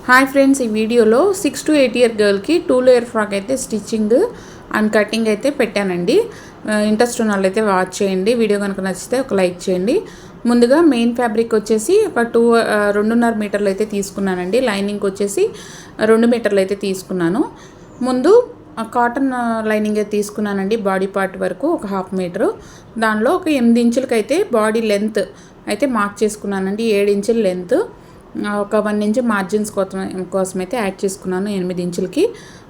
Hi friends, ఈ వీడియోలో 6 to 8 year గర్ల్కి 2 layer frock అయితే స్టిచ్చింగ్ అండ్ కటింగ్ అయితే పెట్టానండి. ఇంట్రెస్ట్ ఉన్న వాళ్ళైతే వాచ్ చేయండి. వీడియో కనుక నచ్చితే ఒక లైక్ చేయండి. ముందుగా మెయిన్ ఫ్యాబ్రిక్ వచ్చేసి ఒక 2.5 మీటర్లు అయితే తీసుకున్నానండి. లైనింగ్ వచ్చేసి 2 మీటర్లు అయితే తీసుకున్నాను. ముందు కాటన్ లైనింగ్ అయితే తీసుకున్నానండి. బాడీ పార్ట్ వరకు ఒక 1/2 మీటరు. దానిలో ఒక 8 ఇంచులకి అయితే బాడీ లెంత్ అయితే మార్క్ చేసుకున్నానండి. 7 ఇంచుల లెంత్, ఒక 1 ఇంచ్ మార్జిన్స్ కోసం అయితే యాడ్ చేసుకున్నాను 8 ఇంచులకి.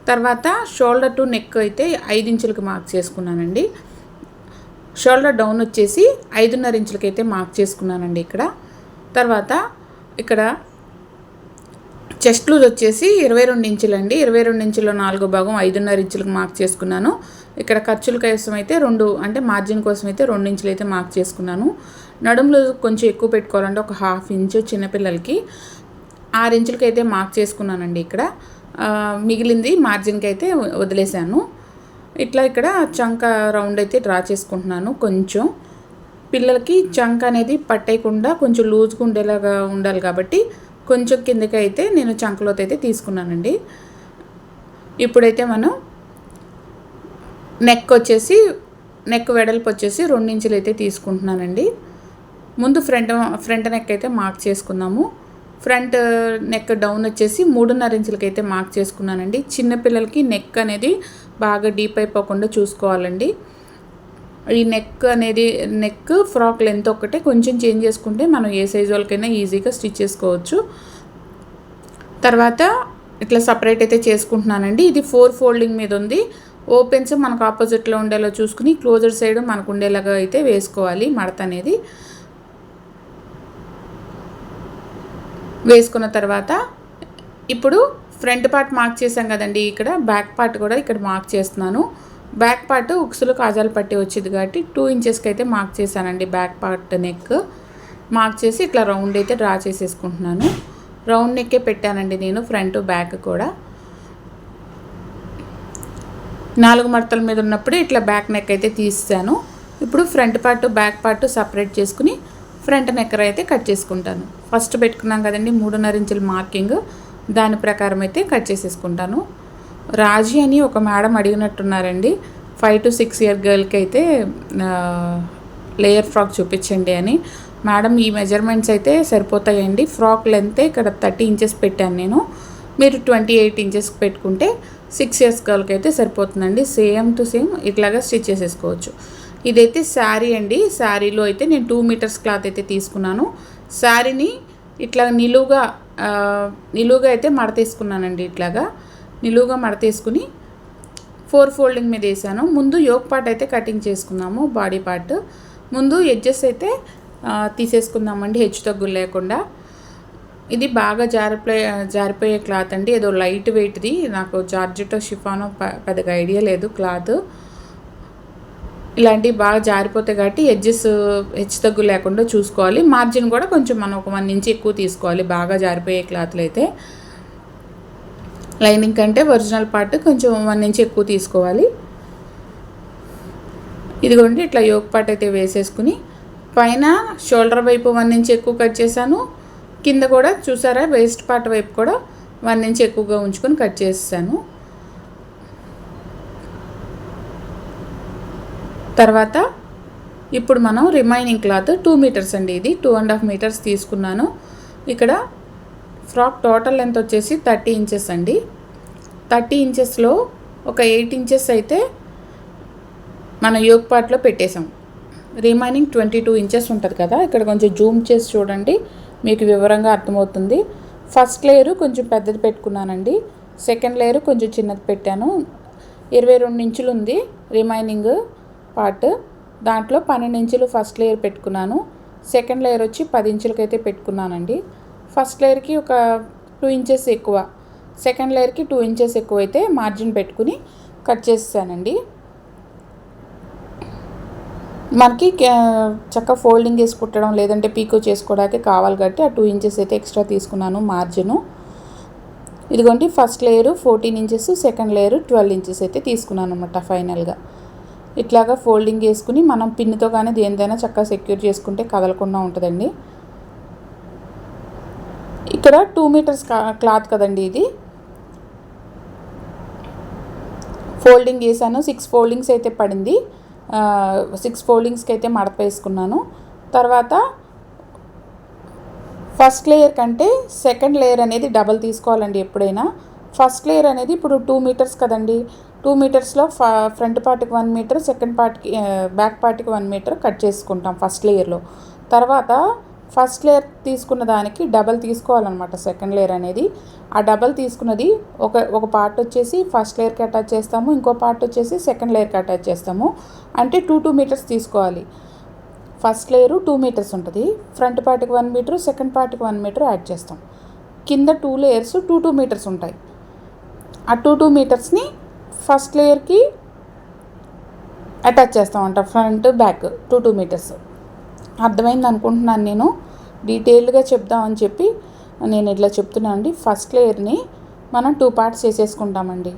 తర్వాత షోల్డర్ టు నెక్ అయితే 5 ఇంచులకి మార్క్ చేసుకున్నానండి. షోల్డర్ డౌన్ వచ్చేసి 5.5 ఇంచులకి అయితే మార్క్ చేసుకున్నానండి ఇక్కడ. తర్వాత ఇక్కడ చెస్ట్ లూజ్ వచ్చేసి 22 ఇంచులండి. 22 ఇంచుల్లో 4 భాగం 5.5 ఇంచులకు మార్క్ చేసుకున్నాను. ఇక్కడ ఖర్చుల కోసం అయితే 2 అంటే మార్జిన్ కోసం అయితే 2 ఇంచులు అయితే మార్క్ చేసుకున్నాను. నడుము లూజ్ కొంచెం ఎక్కువ పెట్టుకోవాలంటే ఒక 1/2 ఇంచు చిన్నపిల్లలకి 6 ఇంచులకి అయితే మార్క్ చేసుకున్నానండి. ఇక్కడ మిగిలింది మార్జిన్కి అయితే వదిలేశాను. ఇట్లా ఇక్కడ చంక రౌండ్ అయితే డ్రా చేసుకుంటున్నాను. కొంచెం పిల్లలకి చంక అనేది పట్టేయకుండా కొంచెం లూజ్గా ఉండేలాగా ఉండాలి కాబట్టి కొంచెం కిందకి అయితే నేను చంకలోతో అయితే తీసుకున్నానండి. ఇప్పుడైతే మనం నెక్ వెడల్పు వచ్చేసి 2 ఇంచులు అయితే తీసుకుంటున్నానండి. ముందు ఫ్రంట్ నెక్ అయితే మార్క్ చేసుకుందాము. ఫ్రంట్ నెక్ డౌన్ వచ్చేసి 3.5 ఇంచులకి అయితే మార్క్ చేసుకున్నానండి. చిన్నపిల్లలకి నెక్ అనేది బాగా డీప్ అయిపోకుండా చూసుకోవాలండి. ఈ నెక్ ఫ్రాక్ లెంత్ ఒక్కటే కొంచెం చేంజ్ చేసుకుంటే మనం ఏ సైజు వాళ్ళకైనా ఈజీగా స్టిచ్ చేసుకోవచ్చు. తర్వాత ఇట్లా సపరేట్ అయితే చేసుకుంటున్నానండి. ఇది 4 ఫోల్డింగ్ మీద ఉంది. ఓపెన్స్ మనకు ఆపోజిట్లో ఉండేలా చూసుకుని క్లోజర్ సైడ్ మనకు ఉండేలాగా అయితే వేసుకోవాలి. మడత అనేది వేసుకున్న తర్వాత ఇప్పుడు ఫ్రంట్ పార్ట్ మార్క్ చేసాం కదండి. ఇక్కడ బ్యాక్ పార్ట్ కూడా ఇక్కడ మార్క్ చేస్తున్నాను. బ్యాక్ పార్ట్ ఉక్సులు కాజాలు పట్టి వచ్చింది కాబట్టి 2 ఇంచెస్కి అయితే మార్క్ చేశానండి. బ్యాక్ పార్ట్ నెక్ మార్క్ చేసి ఇట్లా రౌండ్ అయితే డ్రా చేసేసుకుంటున్నాను. రౌండ్ నెక్కే పెట్టానండి నేను ఫ్రంట్ బ్యాక్ కూడా. 4 మడతల మీద ఉన్నప్పుడు ఇట్లా బ్యాక్ నెక్ అయితే తీసాను. ఇప్పుడు front part back part separate చేసుకుని ఫ్రంట్ నెక్కర్ అయితే కట్ చేసుకుంటాను. ఫస్ట్ పెట్టుకున్నాం కదండి 3.5 ఇంచుల మార్కింగ్, దాని ప్రకారం అయితే కట్ చేసేసుకుంటాను. రాజీ అని ఒక మేడం అడిగినట్టున్నారండి, 5 to 6 ఇయర్ గర్ల్కి అయితే లేయర్ ఫ్రాక్ చూపించండి అని. మేడం ఈ మెజర్మెంట్స్ అయితే సరిపోతాయండి. ఫ్రాక్ లెంత్ ఇక్కడ 30 ఇంచెస్ పెట్టాను నేను. మీరు 28 ఇంచెస్ పెట్టుకుంటే 6 ఇయర్స్ గర్ల్కి అయితే సరిపోతుందండి. సేమ్ టు సేమ్ ఇట్లాగా స్టిచ్ చేసేసుకోవచ్చు. ఇదైతే శారీ అండి. శారీలో అయితే నేను 2 మీటర్స్ క్లాత్ అయితే తీసుకున్నాను. శారీని ఇట్లా నిలువుగా అయితే మడతేసుకున్నానండి. ఇట్లాగా నిలువుగా మడతేసుకుని 4 ఫోల్డింగ్ మీద వేసాను. ముందు యోక్ పార్ట్ అయితే కటింగ్ చేసుకున్నాము. బాడీ పార్ట్ ముందు ఎడ్జెస్ అయితే తీసేసుకుందామండి, హెచ్చు తగ్గులు లేకుండా. ఇది బాగా జారిపోయే క్లాత్ అండి. ఏదో లైట్ వెయిట్ది, నాకు జార్జెట్ షిఫానో పెద్దగా ఐడియా లేదు క్లాత్. ఇలాంటివి బాగా జారిపోతాయి కాబట్టి ఎడ్జెస్ హెచ్చు తగ్గు లేకుండా చూసుకోవాలి. మార్జిన్ కూడా కొంచెం మనం ఒక 1 ఇంచ్ ఎక్కువ తీసుకోవాలి బాగా జారిపోయే క్లాత్లు అయితే. లైనింగ్ కంటే ఒరిజినల్ పార్ట్ కొంచెం 1 ఇంచ్ ఎక్కువ తీసుకోవాలి. ఇదిగోండి ఇట్లా యోక్ పార్ట్ అయితే వేసేసుకుని పైన షోల్డర్ వైపు 1 ఇంచ్ ఎక్కువ కట్ చేశాను. కింద కూడా చూసారా వేస్ట్ పార్ట్ వైపు కూడా 1 ఇంచ్ ఎక్కువగా ఉంచుకొని కట్ చేసాను. తర్వాత ఇప్పుడు మనం రిమైనింగ్ క్లాత్ 2 మీటర్స్ అండి. ఇది 2.5 మీటర్స్ తీసుకున్నాను. ఇక్కడ ఫ్రాక్ టోటల్ లెంత్ వచ్చేసి 30 ఇంచెస్ అండి. 30 ఇంచెస్లో ఒక 8 ఇంచెస్ అయితే మన యోక్ పార్ట్లో పెట్టేసాం. రిమైనింగ్ 22 ఇంచెస్ ఉంటుంది కదా, ఇక్కడ కొంచెం జూమ్ చేసి చూడండి, మీకు వివరంగా అర్థమవుతుంది. ఫస్ట్ లేయరు కొంచెం పెద్దది పెట్టుకున్నానండి. సెకండ్ లేయరు కొంచెం చిన్నది పెట్టాను. 22 ఇంచులు ఉంది రిమైనింగ్ పార్ట్. దాంట్లో 12 ఇంచులు ఫస్ట్ లేయర్ పెట్టుకున్నాను. సెకండ్ లేయర్ వచ్చి 10 ఇంచులకి అయితే పెట్టుకున్నానండి. ఫస్ట్ లేయర్కి ఒక 2 ఇంచెస్ ఎక్కువ, సెకండ్ లేయర్కి 2 ఇంచెస్ ఎక్కువ అయితే మార్జిన్ పెట్టుకుని కట్ చేసానండి. మనకి చక్కగా ఫోల్డింగ్ వేసి కుట్టడం లేదంటే పీకో చేసుకోవడానికి కావాలి కాబట్టి ఆ 2 ఇంచెస్ అయితే ఎక్స్ట్రా తీసుకున్నాను మార్జిను. ఇదిగోండి first layer 14 inches, second layer 12 inches అయితే తీసుకున్నాను అనమాట. ఫైనల్గా ఇట్లాగా ఫోల్డింగ్ వేసుకుని మనం పిన్నుతో కానీ దేనిదైనా చక్కగా సెక్యూర్ చేసుకుంటే కదలకుండా ఉంటుందండి. ఇక్కడ 2 మీటర్స్ క్లాత్ కదండి ఇది. ఫోల్డింగ్ వేసాను, 6 ఫోల్డింగ్స్ అయితే పడింది. 6 ఫోల్డింగ్స్కి అయితే మడత వేసుకున్నాను. తర్వాత ఫస్ట్ లేయర్ కంటే సెకండ్ లేయర్ అనేది డబల్ తీసుకోవాలండి ఎప్పుడైనా. ఫస్ట్ లేయర్ అనేది ఇప్పుడు 2 మీటర్స్ కదండి, 2 మీటర్స్లో ఫ్రంట్ పార్ట్కి 1 మీటర్, సెకండ్ పార్ట్కి బ్యాక్ పార్ట్కి 1 మీటర్ కట్ చేసుకుంటాం ఫస్ట్ లేయర్లో. తర్వాత ఫస్ట్ లేయర్ తీసుకున్న దానికి డబల్ తీసుకోవాలన్నమాట సెకండ్ లేయర్ అనేది. ఆ డబల్ తీసుకున్నది ఒక పార్ట్ వచ్చేసి ఫస్ట్ లేయర్కి అటాచ్ చేస్తాము, ఇంకో పార్ట్ వచ్చేసి సెకండ్ లేయర్కి అటాచ్ చేస్తాము. అంటే 2 మీటర్స్ తీసుకోవాలి. ఫస్ట్ లేయరు 2 మీటర్స్ ఉంటుంది, ఫ్రంట్ పార్ట్కి 1 మీటర్, సెకండ్ పార్ట్కి 1 మీటర్ యాడ్ చేస్తాం. కింద 2 లేయర్స్ 2 మీటర్స్ ఉంటాయి. ఆ 2 మీటర్స్ని ఫస్ట్ లేయర్కి అటాచ్ చేస్తామంట, ఫ్రంట్ బ్యాక్ 2 మీటర్స్. అర్థమైంది అనుకుంటున్నాను. నేను డీటెయిల్డ్గా చెప్దామని చెప్పి నేను ఇట్లా చెప్తున్నాను అండి. ఫస్ట్ లేయర్ని మనం 2 పార్ట్స్ చేసేసుకుంటామండి.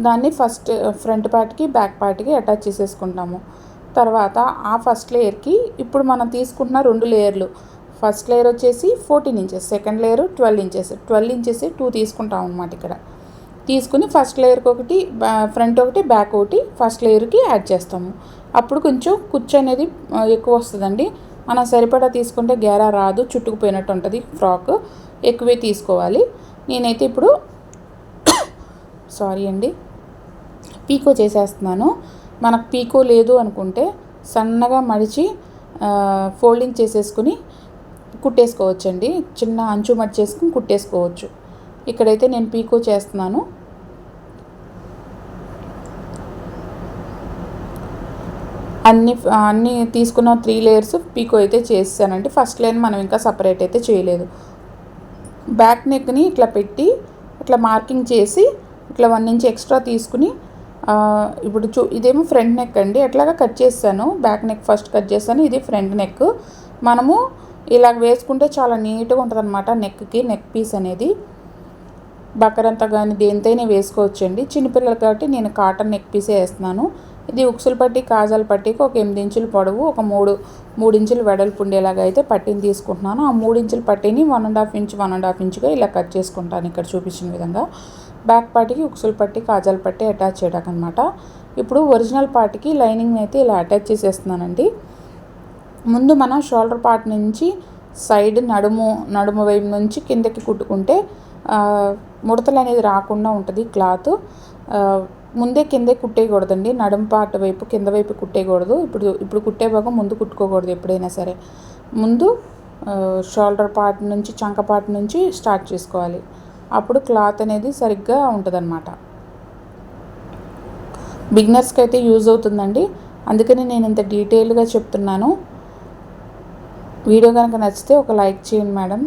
దాన్ని ఫస్ట్ ఫ్రంట్ పార్ట్కి బ్యాక్ పార్ట్కి అటాచ్ చేసేసుకుంటాము. తర్వాత ఆ ఫస్ట్ లేయర్కి ఇప్పుడు మనం తీసుకుంటున్న 2 లేయర్లు, ఫస్ట్ లేయర్ వచ్చేసి 14 inches, second layer 12 inches, 12 inches 2 తీసుకుంటాం అన్నమాట. ఇక్కడ తీసుకుని ఫస్ట్ లేయర్కి ఒకటి, ఫ్రంట్ ఒకటి, బ్యాక్ ఒకటి ఫస్ట్ లేయర్కి యాడ్ చేస్తాము. అప్పుడు కొంచెం కుచ్చు అనేది ఎక్కువ వస్తుందండి. మనం సరిపడా తీసుకుంటే గేరా రాదు, చుట్టుకుపోయినట్టు ఉంటుంది ఫ్రాక్. ఎక్కువే తీసుకోవాలి. నేనైతే ఇప్పుడు సారీ అండి, పీకో చేసేస్తున్నాను. మనకు పీకో లేదు అనుకుంటే సన్నగా మడిచి ఫోల్డింగ్ చేసేసుకుని కుట్టేసుకోవచ్చండి. చిన్న అంచు మడిచేసుకుని కుట్టేసుకోవచ్చు. ఇక్కడైతే నేను పీకో చేస్తున్నాను. అన్నీ తీసుకున్న 3 లేయర్స్ పీకో అయితే చేసానండి. ఫస్ట్ లేయర్ మనం ఇంకా సపరేట్ అయితే చేయలేదు. బ్యాక్ నెక్ని ఇట్లా పెట్టి ఇట్లా మార్కింగ్ చేసి ఇట్లా 1 ఇంచ్ ఎక్స్ట్రా తీసుకుని ఇప్పుడు ఇదేమో ఫ్రంట్ నెక్ అండి, అట్లాగా కట్ చేస్తాను. బ్యాక్ నెక్ ఫస్ట్ కట్ చేస్తాను, ఇది ఫ్రంట్ నెక్. మనము ఇలా వేసుకుంటే చాలా నీట్గా ఉంటుంది అనమాట. నెక్ పీస్ అనేది బకరంతా కానీ దేనితోనే వేసుకోవచ్చండి. చిన్నపిల్లలు కాబట్టి నేను కాటన్ నెక్ పీసే వేస్తున్నాను. ఇది ఉక్సులు పట్టి కాజాల పట్టికి ఒక 8 ఇంచుల పొడవు, ఒక 3 ఇంచులు వెడల్పు ఉండేలాగా అయితే పట్టిని తీసుకుంటున్నాను. ఆ 3 ఇంచుల పట్టిని 1.5 ఇంచుగా ఇలా కట్ చేసుకుంటాను ఇక్కడ చూపించిన విధంగా. బ్యాక్ పార్ట్కి ఉక్సులు పట్టి కాజాల పట్టి అటాచ్ చేయడానికి అనమాట. ఇప్పుడు ఒరిజినల్ పార్ట్కి లైనింగ్ అయితే ఇలా అటాచ్ చేసేస్తున్నానండి. ముందు మనం షోల్డర్ పార్ట్ నుంచి సైడ్ నడుము వైపు నుంచి కిందకి కుట్టుకుంటే ముడతలు అనేది రాకుండా ఉంటుంది క్లాత్. ముందే కిందే కుట్టేయకూడదండి, నడుము పార్ట్ వైపు కింద వైపు కుట్టేయకూడదు. ఇప్పుడు కుట్టే భాగం ముందు కుట్టుకోకూడదు ఎప్పుడైనా సరే. ముందు షోల్డర్ పార్ట్ నుంచి, చంక పార్ట్ నుంచి స్టార్ట్ చేసుకోవాలి. అప్పుడు క్లాత్ అనేది సరిగ్గా ఉంటుందన్నమాట. బిగినర్స్కి అయితే యూజ్ అవుతుందండి, అందుకని నేను ఇంత డీటెయిల్గా చెప్తున్నాను. వీడియో కనుక నచ్చితే ఒక లైక్ చేయండి మేడం.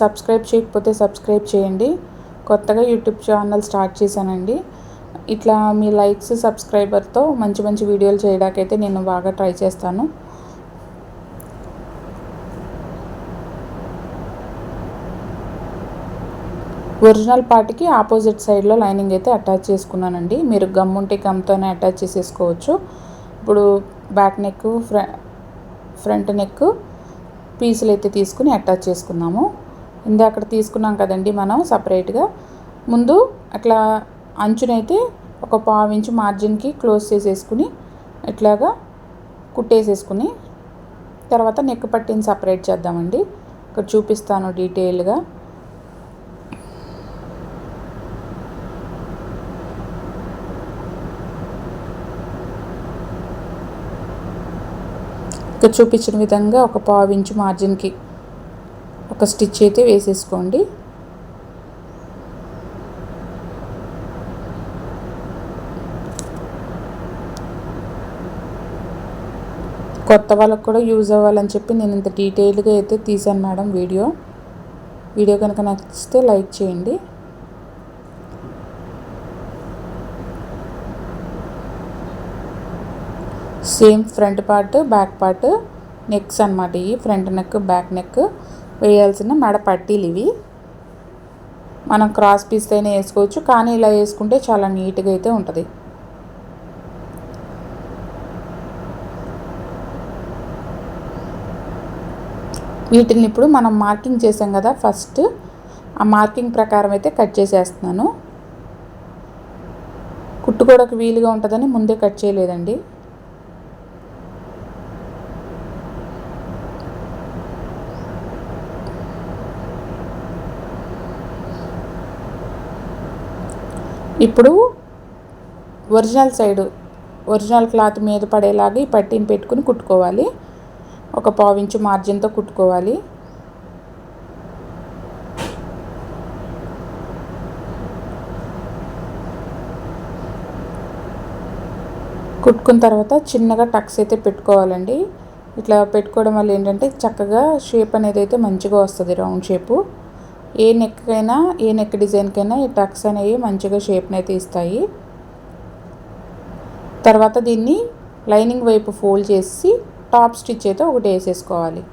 సబ్స్క్రైబ్ చేయకపోతే సబ్స్క్రైబ్ చేయండి. కొత్తగా యూట్యూబ్ ఛానల్ స్టార్ట్ చేశానండి. ఇట్లా మీ లైక్స్ సబ్స్క్రైబర్తో మంచి వీడియోలు చేయడానికైతే నేను బాగా ట్రై చేస్తాను. ఒరిజినల్ పార్ట్కి ఆపోజిట్ సైడ్లో లైనింగ్ అయితే అటాచ్ చేసుకున్నానండి. మీరు గమ్ ఉంటే గమ్తోనే అటాచ్ చేసేసుకోవచ్చు. ఇప్పుడు బ్యాక్ నెక్, ఫ్రంట్ నెక్ పీసులు అయితే తీసుకుని అటాచ్ చేసుకున్నాము. అక్కడ తీసుకున్నాం కదండి మనం సపరేట్గా. ముందు అట్లా అంచునైతే ఒక 1/4 ఇంచు మార్జిన్కి క్లోజ్ చేసేసుకుని ఇట్లాగా కుట్టేసేసుకుని తర్వాత నెక్ పట్టిని సపరేట్ చేద్దామండి. ఇక్కడ చూపిస్తాను డీటెయిల్గా. ఇక్కడ చూపించిన విధంగా ఒక 1/4 ఇంచు మార్జిన్కి ఒక స్టిచ్ అయితే వేసేసుకోండి. కొత్త వాళ్ళకు కూడా యూజ్ అవ్వాలని చెప్పి నేను ఇంత డీటెయిల్గా అయితే తీసాను మేడం వీడియో కనుక నచ్చితే లైక్ చేయండి. Same front part back part next అన్నమాట. ఇవి ఫ్రంట్ నెక్ బ్యాక్ నెక్ వేయాల్సిన మెడ పట్టీలు ఇవి. మనం క్రాస్ పీస్ అయినా వేసుకోవచ్చు, కానీ ఇలా వేసుకుంటే చాలా నీట్గా అయితే ఉంటుంది. వీటిని ఇప్పుడు మనం మార్కింగ్ చేసాం కదా ఫస్ట్, ఆ మార్కింగ్ ప్రకారం అయితే కట్ చేసేస్తున్నాను. కుట్టుకోవడానికి వీలుగా ఉంటుందని ముందే కట్ చేయలేదండి. ఇప్పుడు ఒరిజినల్ క్లాత్ మీద పడేలాగా ఈ పట్టీని పెట్టుకుని కుట్టుకోవాలి. ఒక 1/2 ఇంచు మార్జిన్తో కుట్టుకోవాలి. కుట్టుకున్న తర్వాత చిన్నగా టక్స్ అయితే పెట్టుకోవాలండి. ఇట్లా పెట్టుకోవడం వల్ల ఏంటంటే చక్కగా షేప్ అనేది అయితే మంచిగా వస్తుంది, రౌండ్ షేపు. ఏ నెక్ డిజైన్కైనా ఈ టక్స్ అనేవి మంచిగా షేప్ని అయితే ఇస్తాయి. తర్వాత దీన్ని లైనింగ్ వైపు ఫోల్డ్ చేసి టాప్ స్టిచ్ అయితే ఒకటి వేసేసుకోవాలి.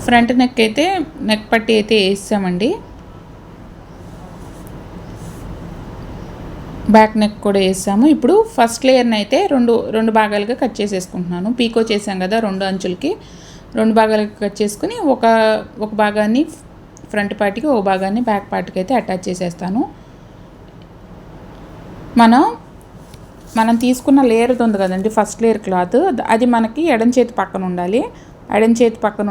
ఫ్రంట్ నెక్ అయితే నెక్ పట్టి అయితే వేసామండి. బ్యాక్ నెక్ కూడా వేసాము. ఇప్పుడు ఫస్ట్ లేయర్ని అయితే రెండు భాగాలుగా కట్ చేసేసుకుంటున్నాను. పీకో చేసాం కదా, 2 అంచులకి 2 భాగాలుగా కట్ చేసుకుని ఒక భాగాన్ని ఫ్రంట్ పార్ట్కి, ఒక భాగాన్ని బ్యాక్ పార్ట్కి అయితే అటాచ్ చేసేస్తాను. మనం తీసుకున్న లేయర్ ఉంది కదండి, ఫస్ట్ లేయర్ క్లాత్, అది మనకి ఎడం చేతి పక్కన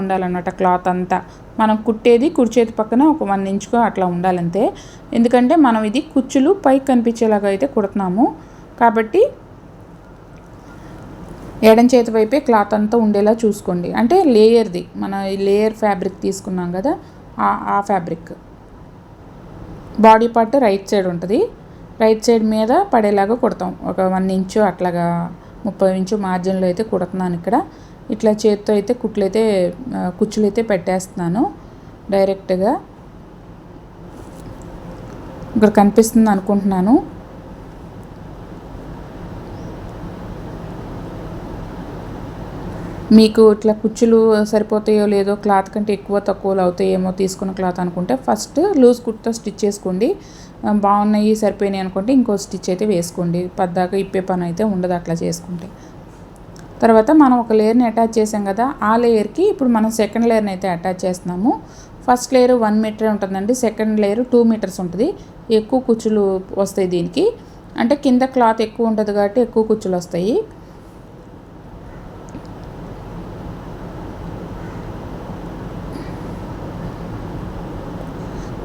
ఉండాలన్నమాట. క్లాత్ అంతా మనం కుట్టేది కుడి చేతి పక్కన ఒక 1 ఇంచుకో అట్లా ఉండాలంతే. ఎందుకంటే మనం ఇది కుచ్చులు పైకి కనిపించేలాగా అయితే కుడుతున్నాము కాబట్టి ఎడం చేతి వైపే క్లాత్ అంతా ఉండేలా చూసుకోండి. అంటే మన లేయర్ ఫ్యాబ్రిక్ తీసుకున్నాం కదా, ఆ fabric body part right side ఉంటుంది. రైట్ సైడ్ మీద పడేలాగా కుడతాం. ఒక 1 ఇంచు అట్లాగా 30 ఇంచు మార్జిన్లో అయితే కుడుతున్నాను. ఇక్కడ ఇట్లా చేతితో అయితే కుచ్చులు అయితే పెట్టేస్తున్నాను డైరెక్ట్గా. ఇక్కడ కనిపిస్తుంది అనుకుంటున్నాను. మీకు ఇట్లా కుచ్చులు సరిపోతాయో లేదో, క్లాత్ కంటే ఎక్కువ తక్కువలు అవుతాయేమో తీసుకున్న క్లాత్ అనుకుంటే ఫస్ట్ లూజ్ కుట్తో స్టిచ్ చేసుకోండి. బాగున్నాయి సరిపోయినాయి అనుకుంటే ఇంకో స్టిచ్ అయితే వేసుకోండి. పద్దాకా ఇప్పే పని అయితే ఉండదు అట్లా చేసుకుంటే. తర్వాత మనం ఒక లేయర్ని అటాచ్ చేసాం కదా, ఆ లేయర్కి ఇప్పుడు మనం సెకండ్ లేయర్ని అయితే అటాచ్ చేస్తున్నాము. ఫస్ట్ లేయర్ 1 మీటర్ ఉంటుందండి, సెకండ్ లేయర్ 2 మీటర్స్ ఉంటుంది. ఎక్కువ కుచ్చులు వస్తాయి దీనికి, అంటే కింద క్లాత్ ఎక్కువ ఉంటుంది కాబట్టి ఎక్కువ కుచ్చులు వస్తాయి.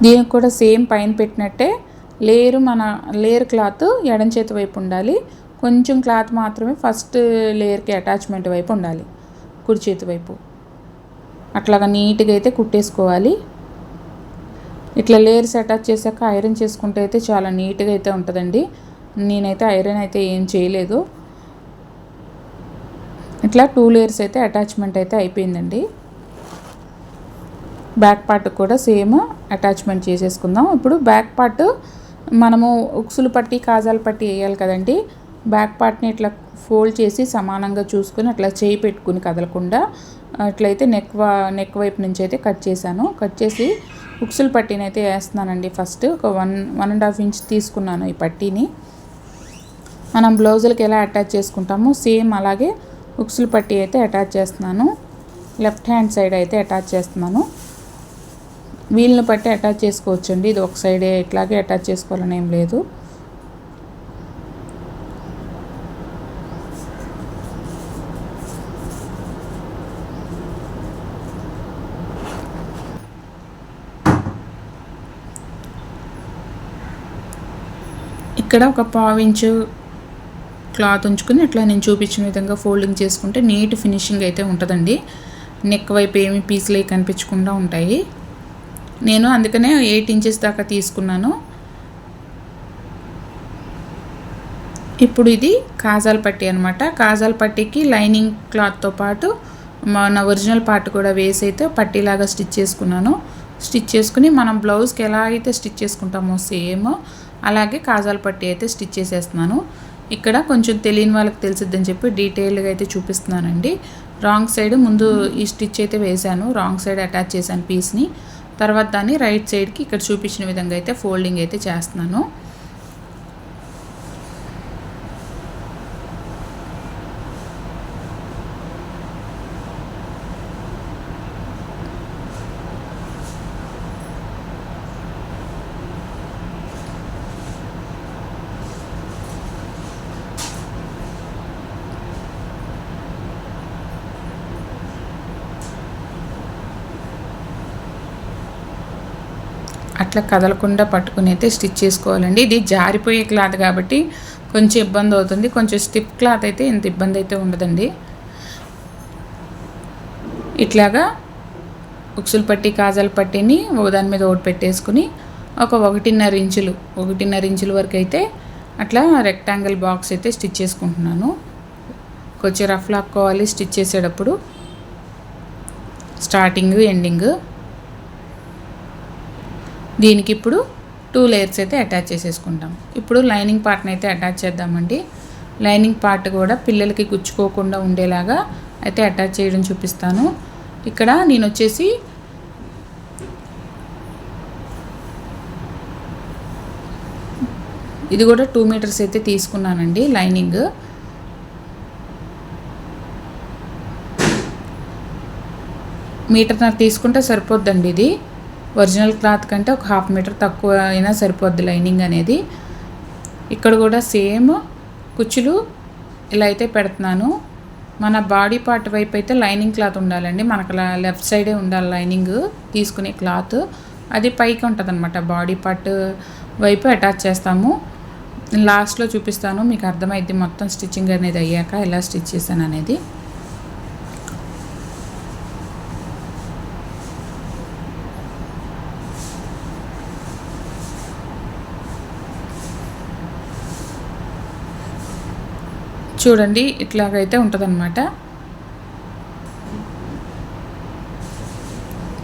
దీనికి కూడా సేమ్ పైన పెట్టినట్టే లేయర్ క్లాత్ ఎడం చేతి వైపు ఉండాలి. కొంచెం క్లాత్ మాత్రమే ఫస్ట్ లేయర్కి అటాచ్మెంట్ వైపు ఉండాలి, కుడి చేతి వైపు. అట్లాగా నీట్గా అయితే కుట్టేసుకోవాలి. ఇట్లా లేయర్స్ అటాచ్ చేశాక ఐరన్ చేసుకుంటే అయితే చాలా నీట్గా అయితే ఉంటుందండి. నేనైతే ఐరన్ అయితే ఏం చేయలేదు. ఇట్లా 2 లేయర్స్ అయితే అటాచ్మెంట్ అయితే అయిపోయిందండి. బ్యాక్ పార్ట్ కూడా సేమ్ అటాచ్మెంట్ చేసేసుకుందాం. ఇప్పుడు బ్యాక్ పార్ట్ మనము ఉక్సులు పట్టి కాజాల పట్టి వేయాలి కదండి. బ్యాక్ పార్ట్ని ఇట్లా ఫోల్డ్ చేసి సమానంగా చూసుకొని అట్లా చేయి పెట్టుకుని కదలకుండా అట్లయితే నెక్ వైపు నుంచి అయితే కట్ చేశాను. కట్ చేసి ఉక్సులు పట్టీని అయితే వేస్తున్నానండి. ఫస్ట్ ఒక 1.5 ఇంచ్ తీసుకున్నాను ఈ పట్టీని. మనం బ్లౌజులకి ఎలా అటాచ్ చేసుకుంటామో సేమ్ అలాగే ఉక్సులు పట్టీ అయితే అటాచ్ చేస్తున్నాను. లెఫ్ట్ హ్యాండ్ సైడ్ అయితే అటాచ్ చేస్తున్నాను. వీల్ని పట్టి అటాచ్ చేసుకోవచ్చండి. ఇది ఒక సైడే ఇట్లాగే అటాచ్ చేసుకోవాలని ఏం లేదు. ఇక్కడ ఒక 1/2 ఇంచు క్లాత్ ఉంచుకుని ఇట్లా నేను చూపించిన విధంగా ఫోల్డింగ్ చేసుకుంటే నీట్ ఫినిషింగ్ అయితే ఉంటుందండి. నెక్ వైపు ఏమి పీసులు కనిపించకుండా ఉంటాయి. నేను అందుకనే 8 ఇంచెస్ దాకా తీసుకున్నాను. ఇప్పుడు ఇది కాజాల పట్టీ అనమాట. కాజాల పట్టీకి లైనింగ్ క్లాత్తో పాటు మన ఒరిజినల్ పార్ట్ కూడా వేసి అయితే పట్టీలాగా స్టిచ్ చేసుకున్నాను. స్టిచ్ చేసుకుని మనం బ్లౌజ్కి ఎలా అయితే స్టిచ్ చేసుకుంటామో సేమ్ అలాగే కాజాల పట్టీ అయితే స్టిచ్ చేసేస్తున్నాను. ఇక్కడ కొంచెం తెలియని వాళ్ళకి తెలిసిద్దని చెప్పి డీటెయిల్గా అయితే చూపిస్తున్నానండి. రాంగ్ సైడ్ ముందు ఈ స్టిచ్ అయితే వేశాను, రాంగ్ సైడ్ అటాచ్ చేశాను పీస్ని. తర్వాత దాన్ని రైట్ సైడ్కి ఇక్కడ చూపించిన విధంగా అయితే ఫోల్డింగ్ అయితే చేస్తున్నాను. అట్లా కదలకుండా పట్టుకుని అయితే స్టిచ్ చేసుకోవాలండి. ఇది జారిపోయే క్లాత్ కాబట్టి కొంచెం ఇబ్బంది అవుతుంది. కొంచెం స్టిఫ్ క్లాత్ అయితే ఇంత ఇబ్బంది అయితే ఉండదండి. ఇట్లాగా ఉక్సులు పట్టి కాజాల పట్టిని దాని మీద ఒకటి పెట్టేసుకుని ఒక 1.5 ఇంచుల వరకు అయితే అట్లా రెక్టాంగిల్ బాక్స్ అయితే స్టిచ్ చేసుకుంటున్నాను. కొంచెం రఫ్ లాక్కోవాలి స్టిచ్ చేసేటప్పుడు, స్టార్టింగ్ ఎండింగ్. దీనికి ఇప్పుడు 2 లేయర్స్ అయితే అటాచ్ చేసేసుకుంటాం. ఇప్పుడు లైనింగ్ పార్ట్ని అయితే అటాచ్ చేద్దామండి. లైనింగ్ పార్ట్ కూడా పిల్లలకి గుచ్చుకోకుండా ఉండేలాగా అయితే అటాచ్ చేయడం చూపిస్తాను. ఇక్కడ నేను వచ్చేసి ఇది కూడా 2 మీటర్స్ అయితే తీసుకున్నానండి. లైనింగ్ మీటర్‌న్నర తీసుకుంటే సరిపోద్దండి. ఇది ఒరిజినల్ క్లాత్ కంటే ఒక 1/2 మీటర్ తక్కువ అయినా సరిపోద్ది లైనింగ్ అనేది. ఇక్కడ కూడా సేమ్ కుచ్చులు ఇలా అయితే పెడుతున్నాను. మన బాడీ పార్ట్ వైపు అయితే లైనింగ్ క్లాత్ ఉండాలండి. మనకు లెఫ్ట్ సైడే ఉండాలి లైనింగ్ తీసుకునే క్లాత్. అది పైకి ఉంటుంది అనమాట. బాడీ పార్ట్ వైపు అటాచ్ చేస్తాము. లాస్ట్లో చూపిస్తాను, మీకు అర్థమైద్ది మొత్తం స్టిచ్చింగ్ అనేది అయ్యాక ఎలా స్టిచ్ చేశాను అనేది. చూడండి ఇట్లాగైతే ఉంటుందన్నమాట.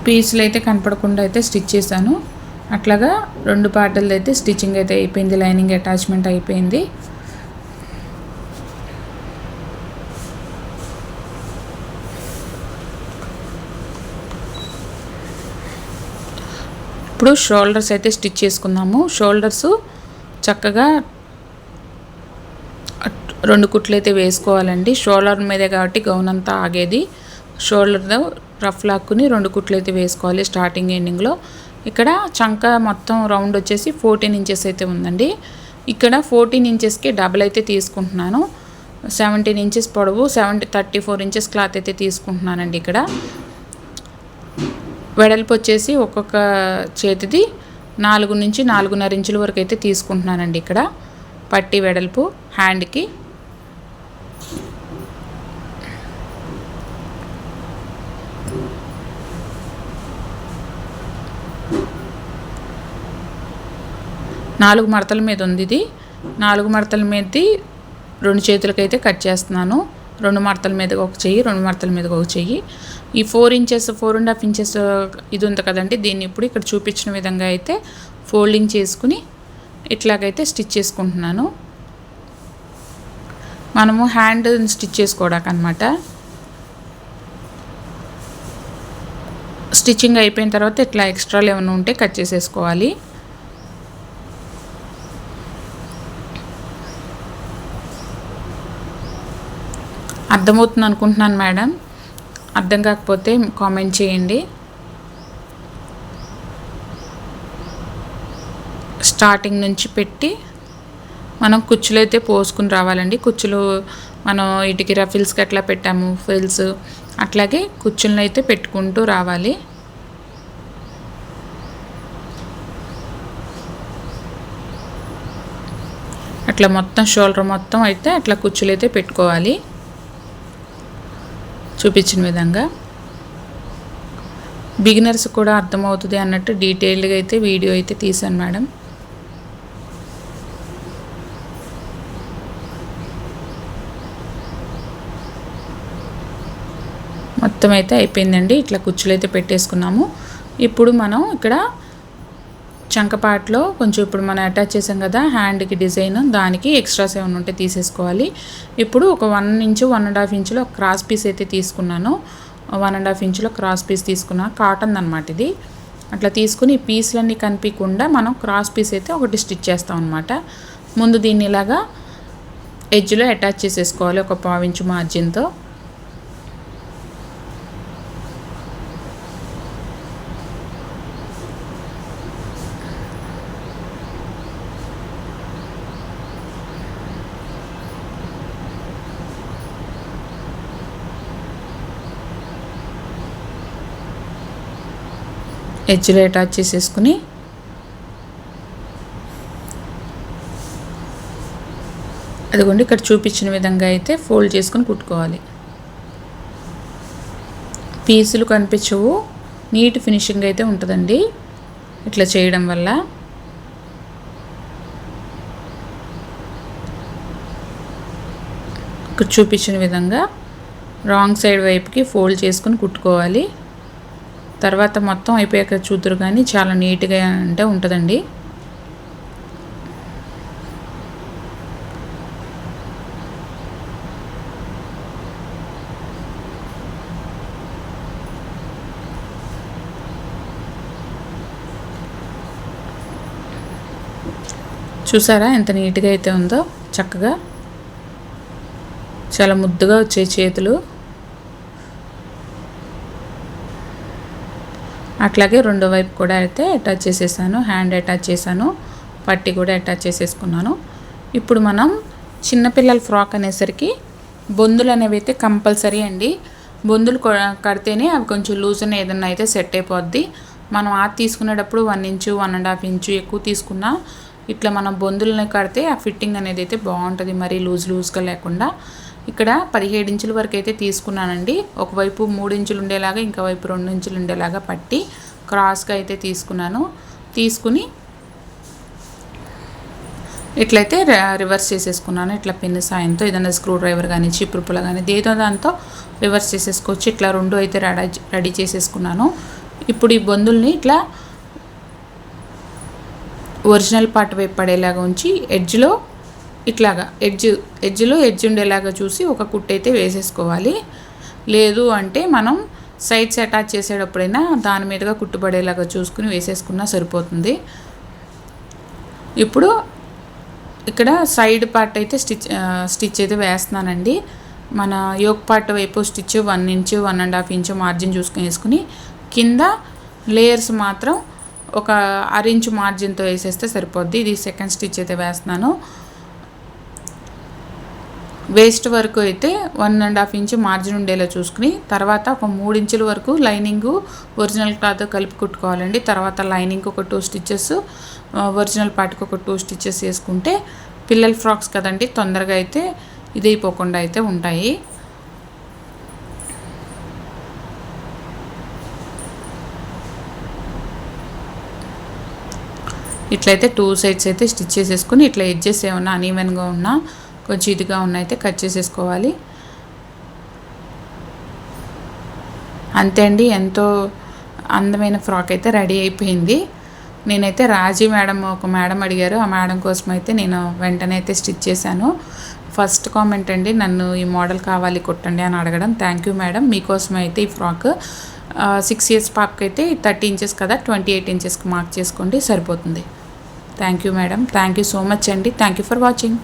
పీసులు అయితే కనపడకుండా అయితే స్టిచ్ చేశాను. అట్లాగా 2 పార్టలు అయితే స్టిచ్చింగ్ అయితే అయిపోయింది. లైనింగ్ అటాచ్మెంట్ అయిపోయింది. ఇప్పుడు షోల్డర్స్ అయితే స్టిచ్ చేసుకుందాము. షోల్డర్స్ చక్కగా 2 కుట్లు అయితే వేసుకోవాలండి. షోల్డర్ మీదే కాబట్టి గౌన్ అంతా ఆగేది. షోల్డర్లో రఫ్ లాక్కుని 2 కుట్లు అయితే వేసుకోవాలి స్టార్టింగ్ ఎండింగ్లో. ఇక్కడ చంక మొత్తం రౌండ్ వచ్చేసి 14 ఇంచెస్ అయితే ఉందండి. ఇక్కడ 14 ఇంచెస్కి డబల్ అయితే తీసుకుంటున్నాను. 17 ఇంచెస్ పొడవు, 34 ఇంచెస్ క్లాత్ అయితే తీసుకుంటున్నానండి. ఇక్కడ వెడల్పు వచ్చేసి ఒక్కొక్క చేతిది 4 నుంచి 4.5 ఇంచుల వరకు అయితే తీసుకుంటున్నానండి. ఇక్కడ పట్టి వెడల్పు హ్యాండ్కి. నాలుగు మడతల మీద ఉంది ఇది. 4 మడతల మీదది 2 చేతులకైతే కట్ చేస్తున్నాను. 2 మడతల మీద ఒక చెయ్యి, 2 మడతల మీద ఒక చెయ్యి. ఈ 4 ఇంచెస్ 4.5 ఇంచెస్ ఇది ఉంది కదండి, దీన్ని ఇప్పుడు ఇక్కడ చూపించిన విధంగా అయితే ఫోల్డింగ్ చేసుకుని ఇట్లాగైతే స్టిచ్ చేసుకుంటున్నాను. మనము హ్యాండ్ స్టిచ్ చేసుకోవడానికి అనమాట. స్టిచ్చింగ్ అయిపోయిన తర్వాత ఇట్లా ఎక్స్ట్రాలు ఏమైనా ఉంటే కట్ చేసేసుకోవాలి. అర్థమవుతుంది అనుకుంటున్నాను మేడం. అర్థం కాకపోతే కామెంట్ చేయండి. స్టార్టింగ్ నుంచి పెట్టి మనం కుచ్చులు అయితే పోసుకుని రావాలండి. కుచ్చులు మనం ఇటుకి రఫిల్స్కి అట్లా పెట్టాము ఫ్రిల్స్, అట్లాగే కుచ్చులను అయితే పెట్టుకుంటూ రావాలి. అట్లా మొత్తం షోల్డర్ మొత్తం అయితే అట్లా కుచ్చులు అయితే పెట్టుకోవాలి చూపించిన విధంగా. బిగినర్స్ కూడా అర్థమవుతుంది అన్నట్టు డీటెయిల్డ్గా అయితే వీడియో అయితే తీసాను మేడం. మొత్తం అయితే అయిపోయిందండి. ఇట్లా కుచ్చులు అయితే పెట్టేసుకున్నాము. ఇప్పుడు మనం ఇక్కడ చంకపాట్లో కొంచెం ఇప్పుడు మనం అటాచ్ చేసాం కదా హ్యాండ్కి డిజైన్, దానికి ఎక్స్ట్రాస్ ఏమైనా ఉంటే తీసేసుకోవాలి. ఇప్పుడు ఒక 1 ఇంచు 1.5 ఇంచులో క్రాస్ పీస్ అయితే తీసుకున్నాను. 1.5 ఇంచులో క్రాస్ పీస్ తీసుకున్నా, కాటన్ అనమాట ఇది. అట్లా తీసుకుని ఈ పీస్లన్నీ కనిపించకుండా మనం క్రాస్ పీస్ అయితే ఒకటి స్టిచ్ చేస్తాం అనమాట. ముందు దీన్ని ఇలాగా ఎడ్జ్లో అటాచ్ చేసేసుకోవాలి ఒక 1/4 ఇంచు మార్జిన్తో. ఎడ్జ్లో అటాచ్ చేసేసుకుని అదిగోండి ఇక్కడ చూపించిన విధంగా అయితే ఫోల్డ్ చేసుకుని కుట్టుకోవాలి. పీసులు కనిపించవు, నీట్ ఫినిషింగ్ అయితే ఉంటుందండి ఇట్లా చేయడం వల్ల. ఇక్కడ చూపించిన విధంగా రాంగ్ సైడ్ వైపుకి ఫోల్డ్ చేసుకుని కుట్టుకోవాలి. తర్వాత మొత్తం అయిపోయాక చూతురు కానీ చాలా నీట్గా అంటే ఉంటుందండి. చూసారా ఎంత నీట్గా అయితే ఉందో, చక్కగా చాలా ముద్దుగా వచ్చాయి చేతులు. అట్లాగే రెండో వైపు కూడా అయితే అటాచ్ చేసేసాను, హ్యాండ్ అటాచ్ చేశాను, పట్టి కూడా అటాచ్ చేసేసుకున్నాను. ఇప్పుడు మనం చిన్నపిల్లల ఫ్రాక్ అనేసరికి బొందులు అనేవి అయితే కంపల్సరీ అండి. బొందులు కడితేనే అవి కొంచెం లూజ్ అని ఏదన్నా అయితే సెట్ అయిపోద్ది. మనం తీసుకునేటప్పుడు 1 ఇంచు 1.5 ఇంచు ఎక్కువ తీసుకున్నా ఇట్లా మనం బొందులని కడితే ఆ ఫిట్టింగ్ అనేది అయితే బాగుంటుంది, మరీ లూజ్గా లేకుండా. ఇక్కడ 17 ఇంచుల వరకు అయితే తీసుకున్నానండి. ఒకవైపు 3 ఇంచులు ఉండేలాగా, ఇంకో వైపు 2 ఇంచులు ఉండేలాగా పట్టి క్రాస్గా అయితే తీసుకున్నాను. తీసుకుని ఇట్లయితే రివర్స్ చేసేసుకున్నాను. ఇట్లా పిన్ సాయంతో ఏదైనా స్క్రూ డ్రైవర్ కానీ చీపురు పుల్ల కానీ ఏదో దాంతో రివర్స్ చేసేసుకోవచ్చు. ఇట్లా 2 అయితే రెడీ చేసేసుకున్నాను. ఇప్పుడు ఈ బొందుల్ని ఇట్లా ఒరిజినల్ పార్ట్ వైపు పడేలాగా ఉంచి ఎడ్జ్లో ఇట్లాగా ఎడ్జ్లో ఎడ్జ్ ఉండేలాగా చూసి ఒక కుట్టు అయితే వేసేసుకోవాలి. లేదు అంటే మనం సైడ్స్ అటాచ్ చేసేటప్పుడైనా దాని మీదుగా కుట్టుపడేలాగా చూసుకుని వేసేసుకున్నా సరిపోతుంది. ఇప్పుడు ఇక్కడ సైడ్ పార్ట్ అయితే స్టిచ్ అయితే వేస్తున్నానండి. మన యోక్ పార్ట్ వైపు స్టిచ్ 1 ఇంచు 1.5 ఇంచు మార్జిన్ చూసుకుని వేసుకుని కింద లేయర్స్ మాత్రం ఒక 1/2 ఇంచు మార్జిన్తో వేసేస్తే సరిపోద్ది. ఇది సెకండ్ స్టిచ్ అయితే వేస్తున్నాను. వేస్ట్ వరకు అయితే 1.5 ఇంచు మార్జిన్ ఉండేలా చూసుకుని తర్వాత ఒక 3 ఇంచుల వరకు లైనింగు ఒరిజినల్ క్లాత్ కలిపి కుట్టుకోవాలండి. తర్వాత లైనింగ్కి ఒక 2 స్టిచెస్, ఒరిజినల్ పార్ట్కి ఒక 2 స్టిచెస్ వేసుకుంటే పిల్లల ఫ్రాక్స్ కదండి తొందరగా అయితే ఇదైపోకుండా అయితే ఉంటాయి. ఇట్లయితే 2 సైడ్స్ అయితే స్టిచ్ చేసేసుకుని ఇట్లా ఎడ్జెస్ ఏమన్నా అన్ఈవెన్గా ఉన్నా కొంచెం ఇదిగా ఉన్న అయితే కట్ చేసేసుకోవాలి. అంతే అండి, ఎంతో అందమైన ఫ్రాక్ అయితే రెడీ అయిపోయింది. నేనైతే రాజీ మేడం ఒక మేడం అడిగారు, ఆ మేడం కోసం అయితే నేను వెంటనే అయితే స్టిచ్ చేశాను. ఫస్ట్ కామెంట్ అండి, నన్ను ఈ మోడల్ కావాలి కుట్టండి అని అడగడం. Thank you madam. మీకోసం అయితే ఈ ఫ్రాక్ 6 ఇయర్స్ పాపకి అయితే 30 ఇంచెస్ కదా 28 ఇంచెస్కి మార్క్ చేసుకోండి సరిపోతుంది. Thank you madam. Thank you so much అండి. Thank you for watching.